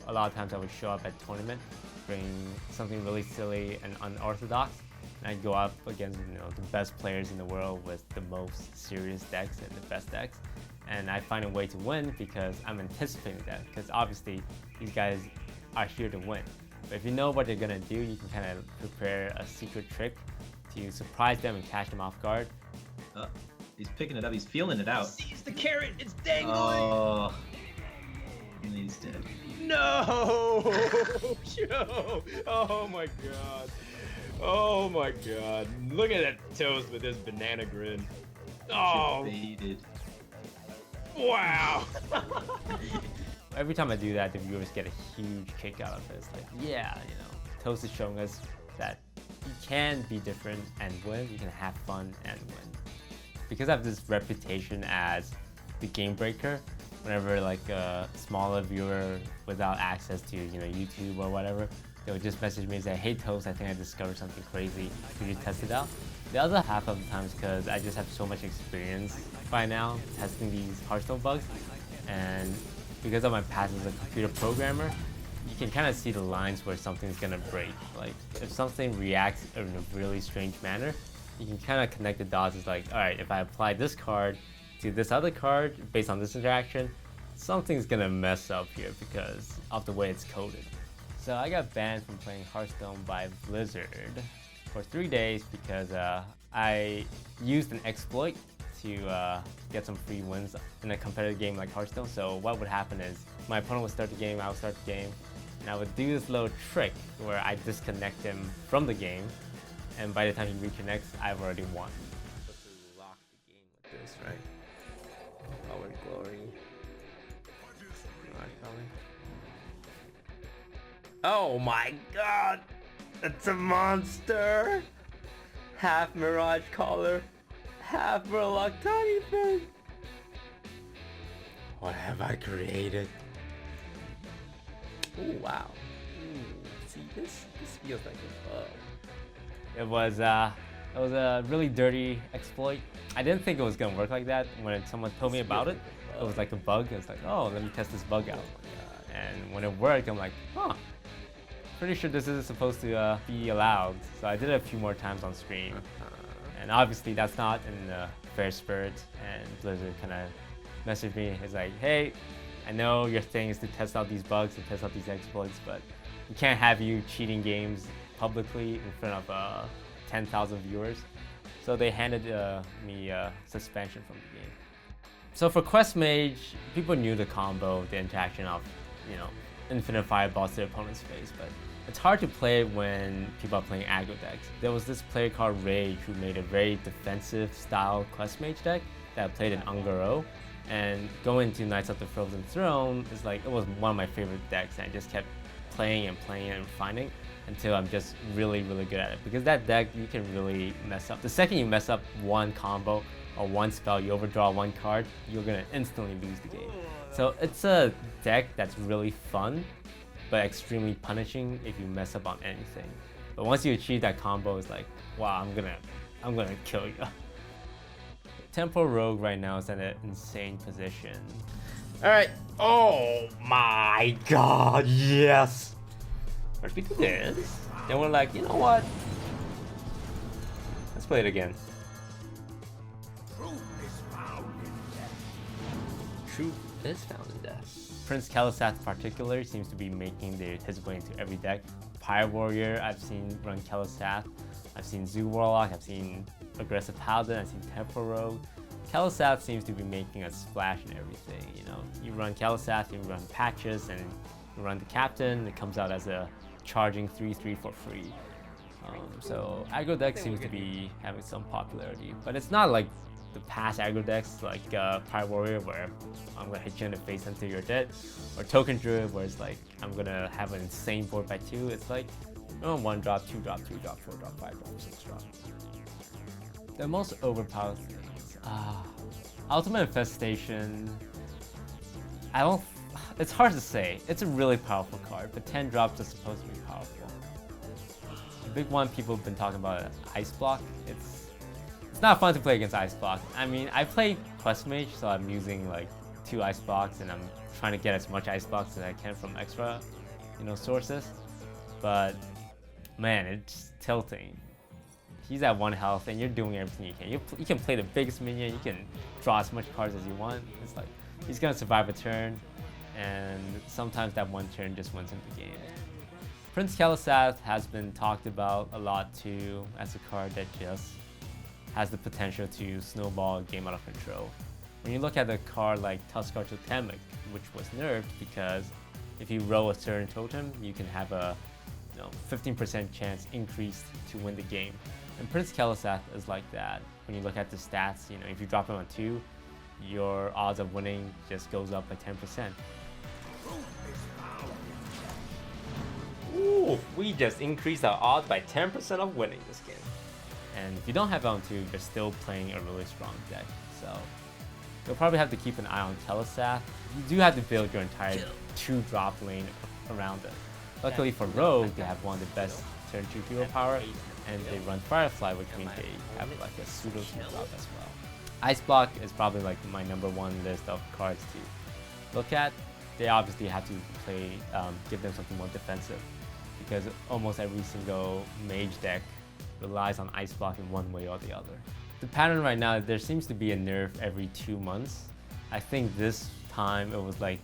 a lot of times I would show up at tournament, bring something really silly and unorthodox, and I'd go up against the best players in the world with the most serious decks and the best decks, and I find a way to win because I'm anticipating that. Because obviously these guys are here to win, but if you know what they're gonna do, you can kind of prepare a secret trick to surprise them and catch them off guard. He's picking it up. He's feeling it out. Seize the carrot. It's dangling. Oh, and he's dead. No! Yo! Oh my god. Oh my god. Look at that Toast with his banana grin. Oh! Baited. Wow! Every time I do that, the viewers get a huge kick out of it. It's like, yeah, Toast is showing us that you can be different and win. You can have fun and win. Because I have this reputation as the game breaker, whenever like a smaller viewer without access to YouTube or whatever, they would just message me and say, hey Toast, I think I discovered something crazy, could you test it out? The other half of the time is because I just have so much experience by now testing these Hearthstone bugs, and because of my past as a computer programmer, you can kind of see the lines where something's gonna break. Like if something reacts in a really strange manner, you can kind of connect the dots. It's like, all right, if I apply this card to this other card based on this interaction, something's gonna mess up here because of the way it's coded. So I got banned from playing Hearthstone by Blizzard for 3 days because I used an exploit to get some free wins in a competitive game like Hearthstone. So what would happen is my opponent would start the game, I would start the game, and I would do this little trick where I disconnect him from the game, and by the time he reconnects, I've already won. Supposed to lock the game with this, right? Power glory. Oh my god! It's a monster! Half Mirage Collar, half Murloc Tiny Fin! What have I created? Oh wow. See, this feels like a bug. It was a really dirty exploit. I didn't think it was gonna work like that. When someone told me about it, it was like a bug. It was like, oh, let me test this bug out. And when it worked, I'm like, huh, pretty sure this isn't supposed to be allowed. So I did it a few more times on stream. And obviously that's not in the fair spirit. And Blizzard kind of messaged me. It's like, hey, I know your thing is to test out these bugs and test out these exploits, but we can't have you cheating games publicly in front of 10,000 viewers. So they handed me a suspension from the game. So for Quest Mage, people knew the combo, the interaction of, infinite fireballs to the opponent's face, but it's hard to play when people are playing aggro decks. There was this player called Rage who made a very defensive style Quest Mage deck that played in Ungaro, and going into Knights of the Frozen Throne is like, it was one of my favorite decks, and I just kept playing and playing and refining until I'm just really, really good at it. Because that deck, you can really mess up. The second you mess up one combo or one spell, you overdraw one card, you're gonna instantly lose the game. So it's a deck that's really fun, but extremely punishing if you mess up on anything. But once you achieve that combo, it's like, wow, I'm gonna kill you. Tempo Rogue right now is in an insane position. All right. Oh my god, yes. First we do this, then we're like, you know what? Let's play it again. Truth is found in death. Prince Kalisat in particular seems to be making his way into every deck. Pyre Warrior, I've seen run Kalisat. I've seen Zoo Warlock, I've seen Aggressive Paladin, I've seen Tempo Rogue. Kalisat seems to be making a splash in everything, You run Kalisat, you run Patches, and you run the Captain, it comes out as a charging 3/3 for free. So aggro deck seems to be having some popularity, but it's not like the past aggro decks like Pyre Warrior where I'm gonna hit you in the face until you're dead, or Token Druid where it's like I'm gonna have an insane board by 2. It's like 1 drop, 2 drop, 3 drop, 4 drop, 5 drop, 6 drop. The most overpowered things. Ultimate Infestation. It's hard to say. It's a really powerful card, but 10 drops is supposed to be powerful. The big one people have been talking about, Ice Block. It's not fun to play against Ice Block. I mean, I play Quest Mage, so I'm using like 2 ice blocks, and I'm trying to get as much ice blocks as I can from extra, sources. But man, it's tilting. He's at 1 health, and you're doing everything you can. You can play the biggest minion. You can draw as much cards as you want. It's like he's gonna survive a turn, and sometimes that 1 turn just wins him the game. Prince Kalisath has been talked about a lot too as a card that just has the potential to snowball a game out of control. When you look at a card like Tuskar Totemic, which was nerfed because if you roll a certain totem, you can have a 15% chance increased to win the game. And Prince Kalisath is like that. When you look at the stats, if you drop him on 2, your odds of winning just goes up by 10%. Ooh, we just increased our odds by 10% of winning this game. And if you don't have him on 2, you're still playing a really strong deck. So you'll probably have to keep an eye on Kalisath. You do have to build your entire 2-drop lane around it. Luckily for Rogue, they have one of the best turn 2 hero power, and they run Firefly, which means they have like a pseudo 2-drop as well. Ice Block is probably like my #1 list of cards to look at. They obviously have to play, give them something more defensive, because almost every single mage deck relies on Ice Block in one way or the other. The pattern right now, there seems to be a nerf every 2 months. I think this time it was like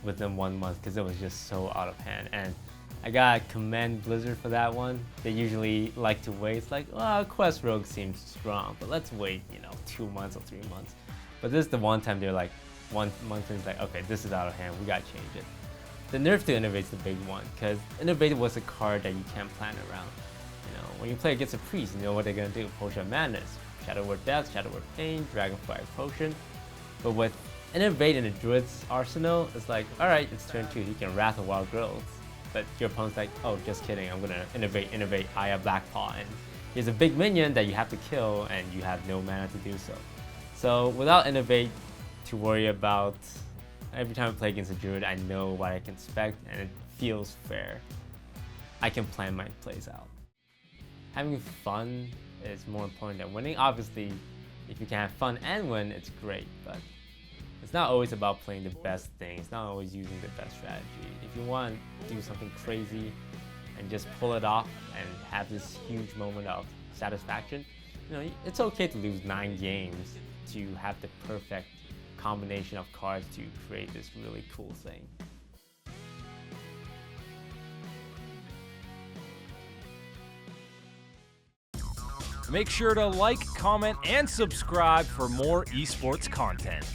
within 1 month because it was just so out of hand. And I gotta commend Blizzard for that one. They usually like to wait. It's like, well, Quest Rogue seems strong, but let's wait, 2 months or 3 months. But this is the one time they're like, 1 month and it's like, okay, this is out of hand, we gotta change it. The nerf to Innovate's the big one, because Innovate was a card that you can't plan around. When you play against a priest, you know what they're gonna do. Potion of Madness, Shadow Word Death, Shadow Word Pain, Dragonfire Potion. But with Innovate in the Druid's arsenal, it's like, alright, it's turn 2, he can Wrath of Wild Growth. But your opponent's like, oh, just kidding, I'm gonna innovate Aya Blackpaw, and here's a big minion that you have to kill, and you have no mana to do so. So without Innovate to worry about, every time I play against a Druid, I know what I can expect, and it feels fair. I can plan my plays out. Having fun is more important than winning. Obviously, if you can have fun and win, it's great, but it's not always about playing the best thing. It's not always using the best strategy. If you want to do something crazy and just pull it off and have this huge moment of satisfaction, it's okay to lose 9 games to have the perfect combination of cards to create this really cool thing. Make sure to like, comment, and subscribe for more esports content.